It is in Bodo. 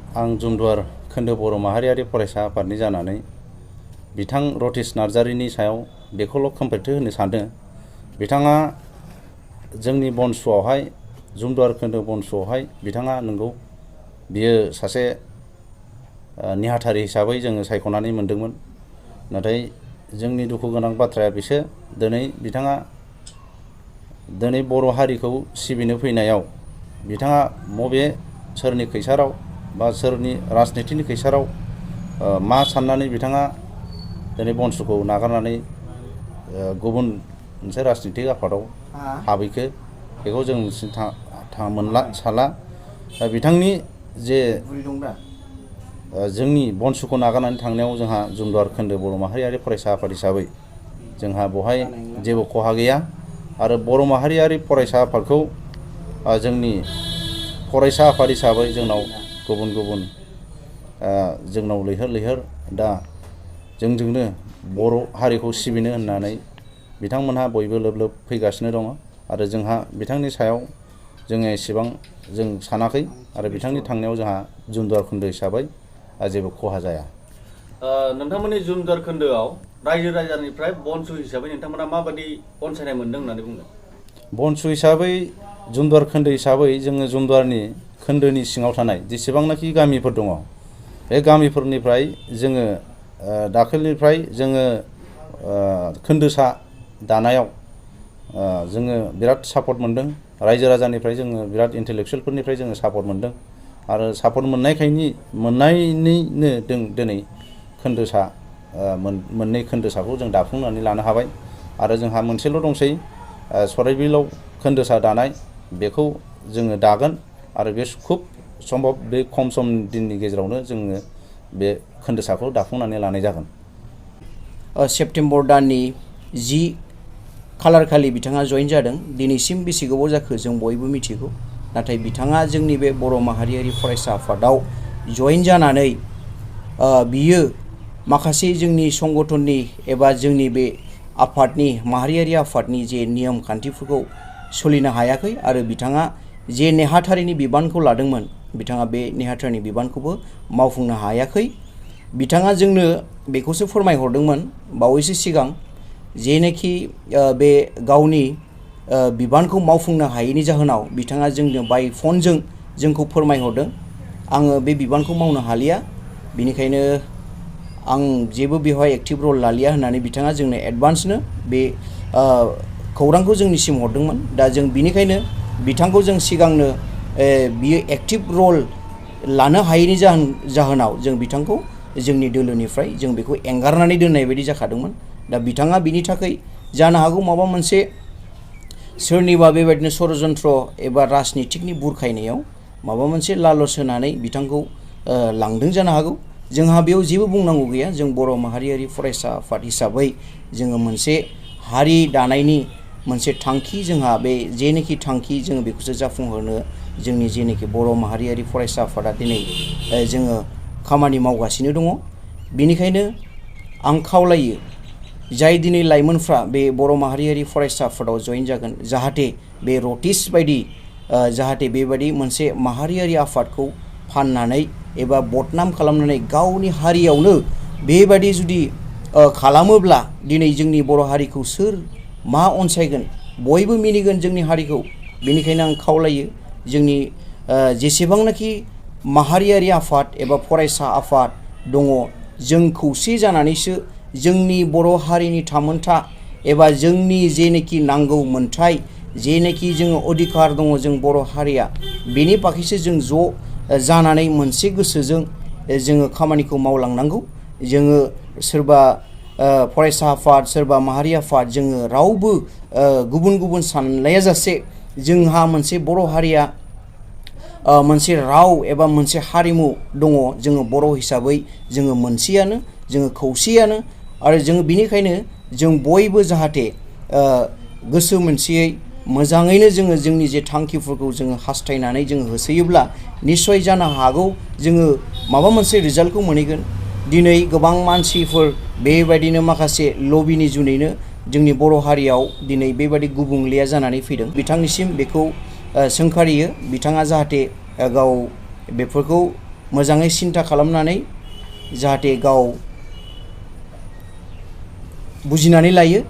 आं जुमदुवार खोन्दो बर' माहारियारि फरायसा आफादनि जानानै बिथां रतीश नार्जारिनि सायाव बेखौल' कमप्लेन्ट होनो सानदों। बिथाङा जोंनि बनसुआवहाय जुमदुवार खोन्दो बनसुआवहाय बिथाङा नंगौ बियो सासे नेहाथारि हिसाबै जोङो सायख'नानै मोनदोंमोन। नाथाय जोंनि दुखु गोनां बाथ्राया बिसो बिथाङा दिनै बर' हारिखौ सिबिनो फैनायाव बिथाङा सोरनि खैसाराव बा सोरनि राजनितिनि खैसाराव मा साननानै बिथाङा दिनै बनसुखौ नागारनानै गुबुन मोनसे राजनितिक आफादाव हाबैखो बेखौ जों साला बिथांनि जे जोंनि बनसुखौ नागारनानै थांनायाव जोंहा जुमदुवार खोन्दो बर' माहारियारि फरायसा आफाद हिसाबै जोंहा बहाय जेबो खहा गैया आरो बर' माहारियारि फरायसा आफादखौ जोंनि फरायसा आफाद हिसाबै जोंनाव गुबुन गुबुन जोंनाव लैहोर लैहोर दा जोंजोंनो बर' हारिखौ सिबिनो होननानै बिथांमोनहा बयबो लोब लोब फैगासिनो दङ आरो जोंहा बिथांनि सायाव जोङो एसेबां जों सानाखै आरो बिथांनि थांनायाव जोंहा जुमदुवार खोन्दो हिसाबै जेबो खहा जाया। नोंथांमोननि जुमदुवार खोन्दोआव रायजो राजानिफ्राय बनसु हिसाबै नोंथांमोना माबायदि अनसायनाय मोनदों होननानै बुंदों? बनसु हिसाबै जुमदुवार खोन्दो हिसाबै जोङो जुमदुवारनि खोन्दोनि सिङाव थानाय जेसेबांनाखि गामिफोर दङ बे गामिफोरनिफ्राय जोङो दाखालिनिफ्राय जोङो खोन्दोसा दानायाव जोङो बिराद सापर्ट मोनदों। रायजो राजानिफ्राय जोङो बिराद इन्टेलेक्सुयेलफोरनिफ्राय जोङो सापर्ट मोनदों आरो सापर्ट मोननायनिनो दिनै खोन्दोसा मोननै खोन्दोसाखौ जों दाफुंनानै लानो हाबाय आरो जोंहा मोनसेल' दंसै सराइबिलाव खोन्दोसा दानाय बेखौ जोङो दागोन आरो बे खुब सम्भब बे खम सम दिननि गेजेरावनो जोङो बे खोन्दोसाखौ दाफुंनानै लानाय जागोन। सेप्तेम्बर दाननि 10 खालार खालि बिथाङा जइन जादों। दिनैसिम बेसे गोबाव जाखो जों बयबो मिथिगौ। नाथाय बिथाङा जोंनि बे बर' माहारियारि फरायसा आफादाव जइन जानानै बियो माखासे जोंनि संगठननि एबा जोंनि बे आफादनि माहारियारि आफादनि जे नियम खान्थिफोरखौ सोलिनो हायाखै आरो बिथाङा जे नेहाथारिनि बिबानखौ लादोंमोन बिथाङा बे नेहाथारिनि बिबानखौबो मावफुंनो हायाखै। बिथाङा जोंनो बेखौसो फोरमायहरदोंमोन बावैसो सिगां जेनोखि बे गावनि बिबानखौ मावफुंनो हायैनि जाहोनाव बिथाङा जोंनो बाय फनजों जोंखौ फोरमायहरदों आङो बे बिबानखौ मावनो हालिया बिनिखायनो आं जेबो बेवहाय एक्टिभ रल लालिया होननानै बिथाङा जोंनो एडभान्सनो बे खौरांखौ जोंनिसिम हरदोंमोन। दा जों बिनिखायनो बिथांखौ जों सिगांनो बियो एक्टिभ रल लानो हायैनि जाहोनाव जों बिथांखौ जोंनि दोलोनिफ्राय जों बेखौ एंगारनानै दोननाय बायदि जाखादोंमोन। दा बिथाङा बिनि थाखाय जानो हागौ माबा मोनसे सोरनिबा बेबायदिनो षड़यन्त्र एबा राजनितिकनि बुरखायनायाव माबा मोनसे लालस होनानै बिथांखौ लांदों जानो हागौ। जोंहा बेयाव जेबो बुंनांगौ गैया। जों बर' माहारियारि फरायसा आफाद हिसाबै जोङो मोनसे हारि दानायनि मोनसे थांखि जोंहा बे जेनोखि थांखि जोङो बेखौसो जाफुंहोनो जोंनि जेनोखि बर' माहारियारि फरायसा आफादा दिनै जोङो खामानि मावगासिनो दङ। बेनिखायनो आं खावलायो जाय दिनै लाइमोनफ्रा बे बर' माहारियारि फरायसा आफादाव जइन जागोन जाहाथे बे रतीश बायदि जाहाथे बेबायदि मोनसे माहारियारि आफादखौ फाननानै एबा बदनाम खालामनानै गावनि हारियावनो बेबायदि जुदि खालामोब्ला दिनै जोंनि बर' हारिखौ सोर मा अनसायगोन बयबो मिनिगोन जोंनि हारिखौ। बेनिखायनो आं खावलायो जोंनि जेसेबांनाखि माहारियारि आफाद एबा फरायसा आफाद दङ जों खौसे जानानैसो जोंनि बर' हारिनि थामोनथा एबा जोंनि जेनोखि नांगौ मोन्थाय जेनोखि जोङो अधिकार दङ जों बर' हारिया बेनि बागैसो जों ज' जानानै मोनसे गोसोजों जोङो खामानिखौ मावलांनांगौ। जोङो सोरबा फरायसा आफाद सोरबा माहारि आफाद जोङो रावबो गुबुन गुबुन सानलायाजासे जोंहा मोनसे बर' हारिया मोनसे राव एबा मोनसे हारिमु दङ जोङो बर' हिसाबै जोङो मोनसेयानो जोङो खौसेयानो आरो जोङो बिनिखायनो जों बयबो जाहाथे गोसो मोनसेयै मोजाङैनो जोङो जोंनि जे थांखिफोरखौ जोङो हास्थायनानै जोङो होसोयोब्ला निस्सय जानो हागौ जोङो माबा मोनसे रिजाल्टखौ मोनहैगोन। दिनै गोबां मानसिफोर बेबायदिनो माखासे लबिनि जुनैनो जोंनि बर' हारियाव दिनै बेबायदि गुबुंलेया जानानै फैदों। बिथांनिसिम बेखौ सोंखारियो बिथाङा जाहाथे गाव बेफोरखौ मोजाङै सिन्था खालामनानै जाहाथे गाव बुजिनानै लायो